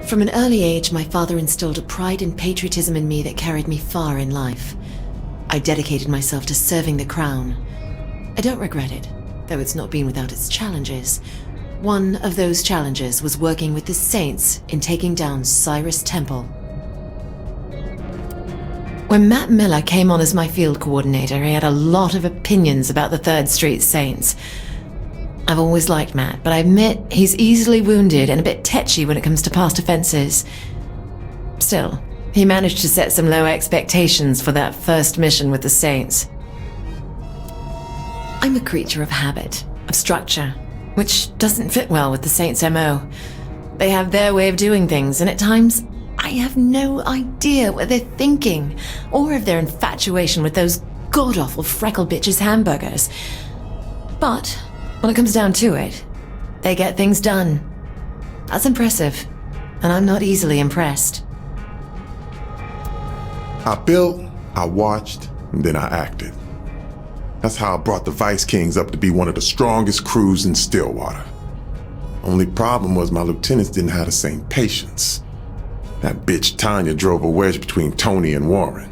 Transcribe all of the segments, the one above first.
From an early age, my father instilled a pride and patriotism in me that carried me far in life. I dedicated myself to serving the crown. I don't regret it, though it's not been without its challenges. One of those challenges was working with the Saints in taking down Cyrus Temple. When Matt Miller came on as my field coordinator, he had a lot of opinions about the 3rd Street Saints. I've always liked Matt, but I admit he's easily wounded and a bit tetchy when it comes to past offenses. Still, he managed to set some low expectations for that first mission with the Saints. I'm a creature of habit, of structure, which doesn't fit well with the Saints' MO. They have their way of doing things, and at times, I have no idea what they're thinking, or of their infatuation with those god-awful freckle bitches' hamburgers. But when it comes down to it, they get things done. That's impressive, and I'm not easily impressed. I built, I watched, and then I acted. That's how I brought the Vice Kings up to be one of the strongest crews in Stillwater. Only problem was my lieutenants didn't have the same patience. That bitch Tanya drove a wedge between Tony and Warren.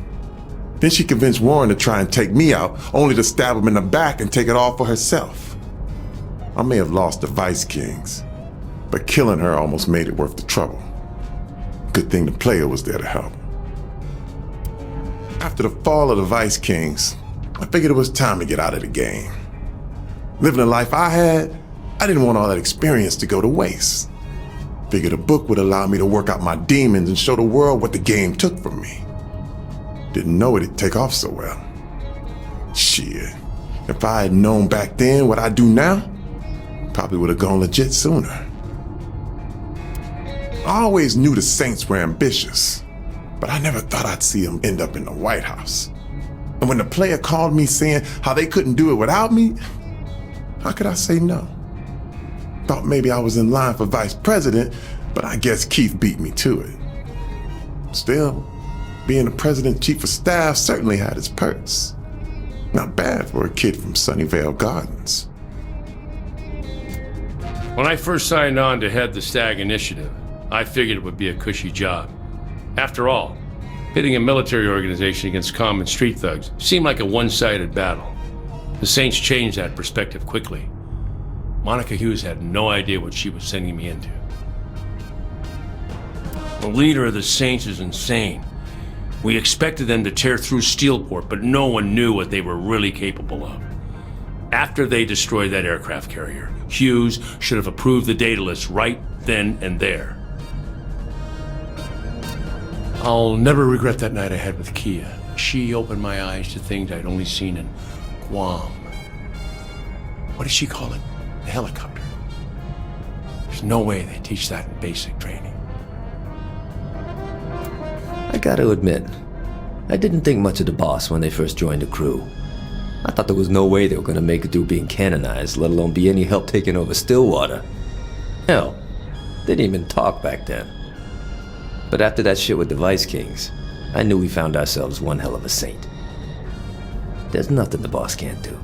Then she convinced Warren to try and take me out, only to stab him in the back and take it all for herself. I may have lost the Vice Kings, but killing her almost made it worth the trouble. Good thing the player was there to help. After the fall of the Vice Kings, I figured it was time to get out of the game. Living the life I had, I didn't want all that experience to go to waste. Figured a book would allow me to work out my demons and show the world what the game took from me. Didn't know it'd take off so well. Shit, if I had known back then what I do now, probably would have gone legit sooner. I always knew the Saints were ambitious, but I never thought I'd see them end up in the White House. And when the player called me saying how they couldn't do it without me, how could I say no? Thought maybe I was in line for vice president, but I guess Keith beat me to it. Still, being the president chief of staff certainly had its perks. Not bad for a kid from Sunnyvale Gardens. When I first signed on to head the Stag Initiative, I figured it would be a cushy job. After all, pitting a military organization against common street thugs seemed like a one-sided battle. The Saints changed that perspective quickly. Monica Hughes had no idea what she was sending me into. The leader of the Saints is insane. We expected them to tear through Steelport, but no one knew what they were really capable of. After they destroyed that aircraft carrier, Hughes should have approved the data list right then and there. I'll never regret that night I had with Kia. She opened my eyes to things I'd only seen in Guam. What does she call it? The helicopter. There's no way they teach that in basic training. I gotta admit, I didn't think much of the boss when they first joined the crew. I thought there was no way they were gonna make it through being canonized, let alone be any help taking over Stillwater. Hell, they didn't even talk back then. But after that shit with the Vice Kings, I knew we found ourselves one hell of a saint. There's nothing the boss can't do.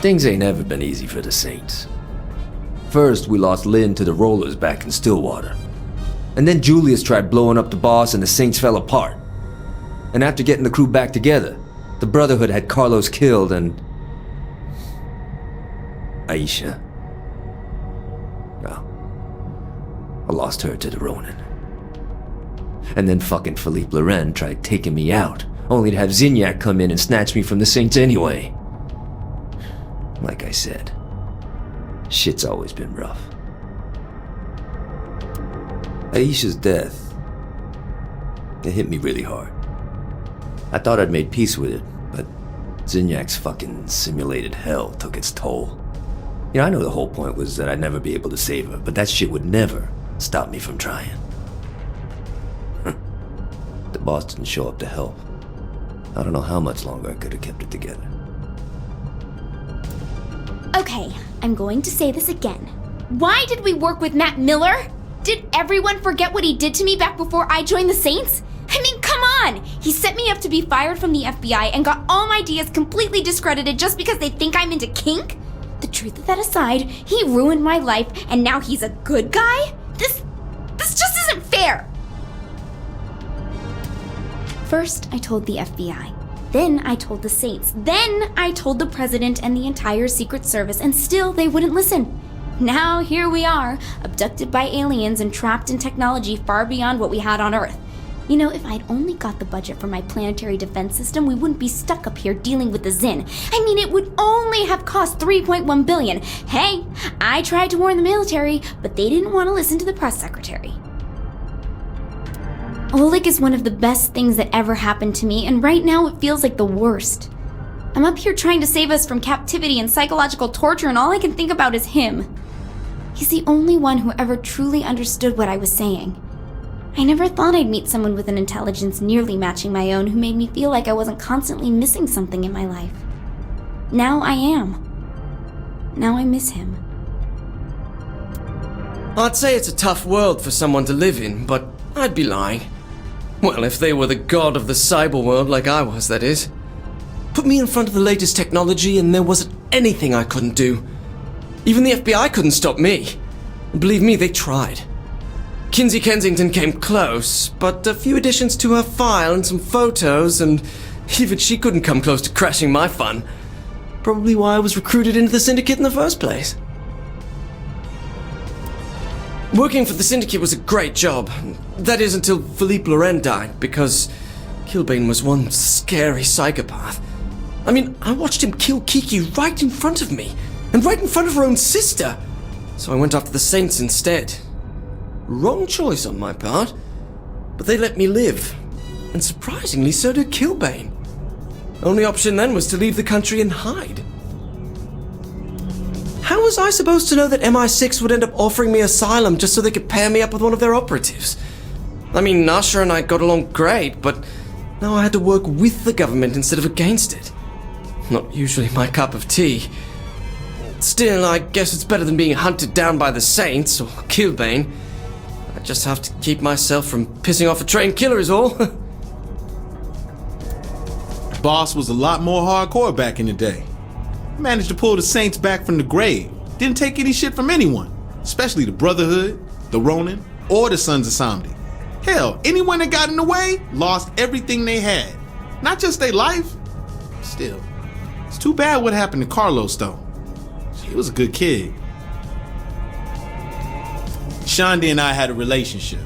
Things ain't ever been easy for the Saints. First, we lost Lynn to the Rollers back in Stillwater. And then Julius tried blowing up the boss and the Saints fell apart. And after getting the crew back together, the Brotherhood had Carlos killed and... Aisha. Well, I lost her to the Ronin. And then fucking Philippe Loren tried taking me out, only to have Zinyak come in and snatch me from the Saints anyway. Like I said, shit's always been rough. Aisha's death, it hit me really hard. I thought I'd made peace with it, but Zinyak's fucking simulated hell took its toll. You know, I know the whole point was that I'd never be able to save her, but that shit would never stop me from trying. The boss didn't show up to help. I don't know how much longer I could have kept it together. Okay, I'm going to say this again. Why did we work with Matt Miller? Did everyone forget what he did to me back before I joined the Saints? I mean, come on! He set me up to be fired from the FBI and got all my ideas completely discredited just because they think I'm into kink? The truth of that aside, he ruined my life and now he's a good guy? First, I told the FBI. Then I told the Saints. Then I told the President and the entire Secret Service, and still they wouldn't listen. Now here we are, abducted by aliens and trapped in technology far beyond what we had on Earth. You know, if I'd only got the budget for my planetary defense system, we wouldn't be stuck up here dealing with the Zin. I mean, it would only have cost $3.1 billion. Hey, I tried to warn the military, but they didn't want to listen to the press secretary. Oleg is one of the best things that ever happened to me, and right now it feels like the worst. I'm up here trying to save us from captivity and psychological torture, and all I can think about is him. He's the only one who ever truly understood what I was saying. I never thought I'd meet someone with an intelligence nearly matching my own who made me feel like I wasn't constantly missing something in my life. Now I am. Now I miss him. I'd say it's a tough world for someone to live in, but I'd be lying. Well, if they were the god of the cyber world like I was, that is. Put me in front of the latest technology and there wasn't anything I couldn't do. Even the FBI couldn't stop me. Believe me, they tried. Kinsey Kensington came close, but a few additions to her file and some photos, and even she couldn't come close to crashing my fun. Probably why I was recruited into the Syndicate in the first place. Working for the Syndicate was a great job. That is until Philippe Laurent died, because Kilbane was one scary psychopath. I mean, I watched him kill Kiki right in front of me, and right in front of her own sister. So I went after the Saints instead. Wrong choice on my part, but they let me live. And surprisingly, so did Kilbane. Only option then was to leave the country and hide. How was I supposed to know that MI6 would end up offering me asylum just so they could pair me up with one of their operatives? I mean, Nasha and I got along great, but now I had to work with the government instead of against it. Not usually my cup of tea. Still, I guess it's better than being hunted down by the Saints or Kilbane. I just have to keep myself from pissing off a trained killer is all. Boss was a lot more hardcore back in the day. Managed to pull the Saints back from the grave. Didn't take any shit from anyone, especially the Brotherhood, the Ronin, or the Sons of Samdi. Hell, anyone that got in the way lost everything they had. Not just their life. Still, it's too bad what happened to Carlos, though. He was a good kid. Shandi and I had a relationship.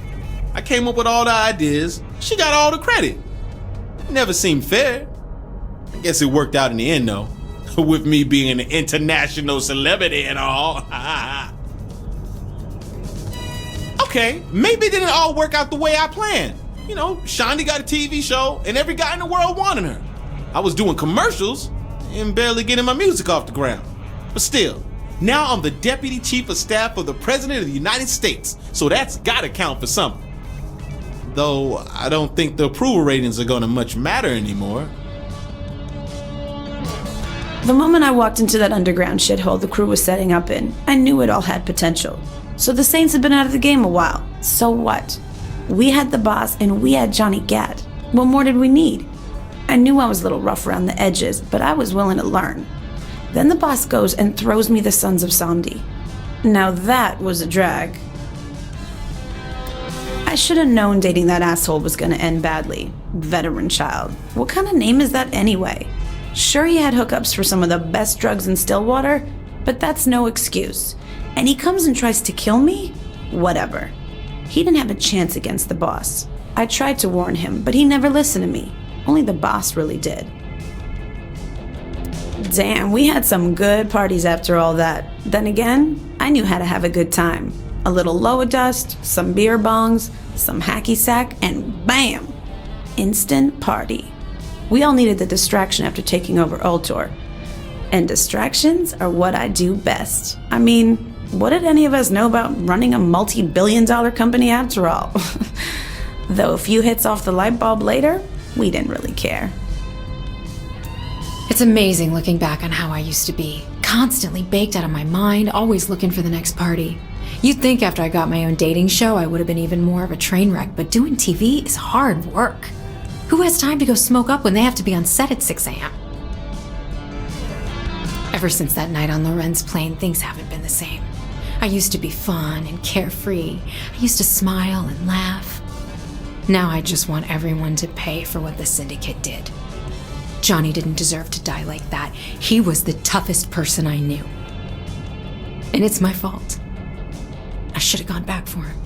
I came up with all the ideas. She got all the credit. It never seemed fair. I guess it worked out in the end, though. With me being an international celebrity and all. Okay, maybe it didn't all work out the way I planned. You know, Shandi got a TV show and every guy in the world wanted her. I was doing commercials and barely getting my music off the ground. But still, now I'm the Deputy Chief of Staff of the President of the United States, so that's gotta count for something. Though I don't think the approval ratings are gonna much matter anymore. The moment I walked into that underground shithole the crew was setting up in, I knew it all had potential. So the Saints had been out of the game a while. So what? We had the boss and we had Johnny Gat. What more did we need? I knew I was a little rough around the edges, but I was willing to learn. Then the boss goes and throws me the Sons of Samdi. Now that was a drag. I should have known dating that asshole was gonna end badly. Veteran child. What kind of name is that anyway? Sure, he had hookups for some of the best drugs in Stillwater, but that's no excuse. And he comes and tries to kill me? Whatever. He didn't have a chance against the boss. I tried to warn him, but he never listened to me. Only the boss really did. Damn, we had some good parties after all that. Then again, I knew how to have a good time. A little Loa dust, some beer bongs, some hacky sack, and bam! Instant party. We all needed the distraction after taking over Ultor. And distractions are what I do best. I mean, what did any of us know about running a multi-billion-dollar company after all? Though a few hits off the light bulb later, we didn't really care. It's amazing looking back on how I used to be. Constantly baked out of my mind, always looking for the next party. You'd think after I got my own dating show I would have been even more of a train wreck, but doing TV is hard work. Who has time to go smoke up when they have to be on set at 6 a.m.? Ever since that night on Loren's plane, things haven't been the same. I used to be fun and carefree. I used to smile and laugh. Now I just want everyone to pay for what the syndicate did. Johnny didn't deserve to die like that. He was the toughest person I knew. And it's my fault. I should have gone back for him.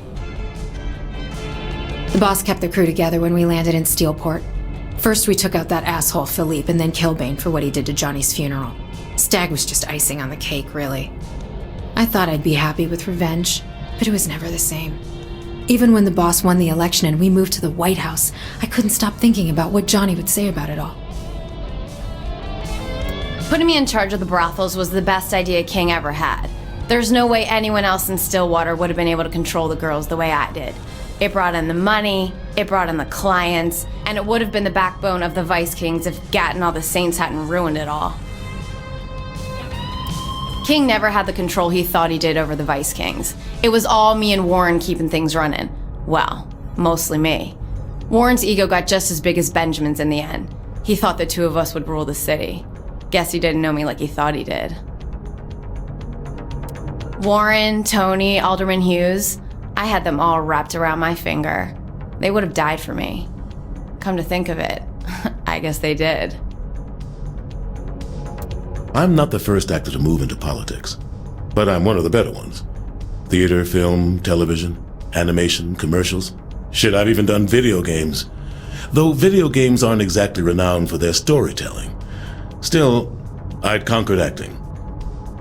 The boss kept the crew together when we landed in Steelport. First we took out that asshole Philippe and then Kilbane for what he did to Johnny's funeral. Stag was just icing on the cake, really. I thought I'd be happy with revenge, but it was never the same. Even when the boss won the election and we moved to the White House, I couldn't stop thinking about what Johnny would say about it all. Putting me in charge of the brothels was the best idea King ever had. There's no way anyone else in Stillwater would have been able to control the girls the way I did. It brought in the money, it brought in the clients, and it would have been the backbone of the Vice Kings if Gat and all the Saints hadn't ruined it all. King never had the control he thought he did over the Vice Kings. It was all me and Warren keeping things running. Well, mostly me. Warren's ego got just as big as Benjamin's in the end. He thought the two of us would rule the city. Guess he didn't know me like he thought he did. Warren, Tony, Alderman Hughes, I had them all wrapped around my finger. They would have died for me. Come to think of it, I guess they did. I'm not the first actor to move into politics, but I'm one of the better ones. Theater, film, television, animation, commercials. Shit, I've even done video games. Though video games aren't exactly renowned for their storytelling. Still, I'd conquered acting.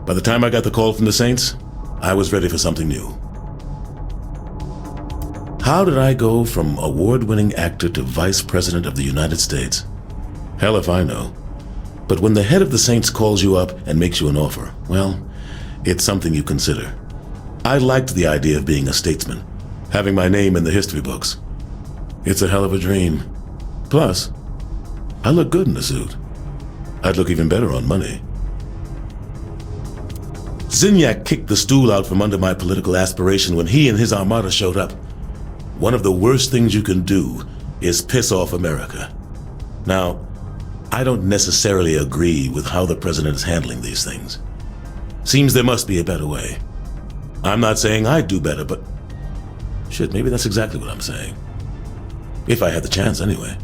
By the time I got the call from the Saints, I was ready for something new. How did I go from award-winning actor to Vice President of the United States? Hell if I know. But when the head of the Saints calls you up and makes you an offer, well, it's something you consider. I liked the idea of being a statesman, having my name in the history books. It's a hell of a dream. Plus, I look good in a suit. I'd look even better on money. Zinyak kicked the stool out from under my political aspiration when he and his armada showed up. One of the worst things you can do is piss off America. Now, I don't necessarily agree with how the president is handling these things. Seems there must be a better way. I'm not saying I'd do better, but shit, maybe that's exactly what I'm saying. If I had the chance, anyway.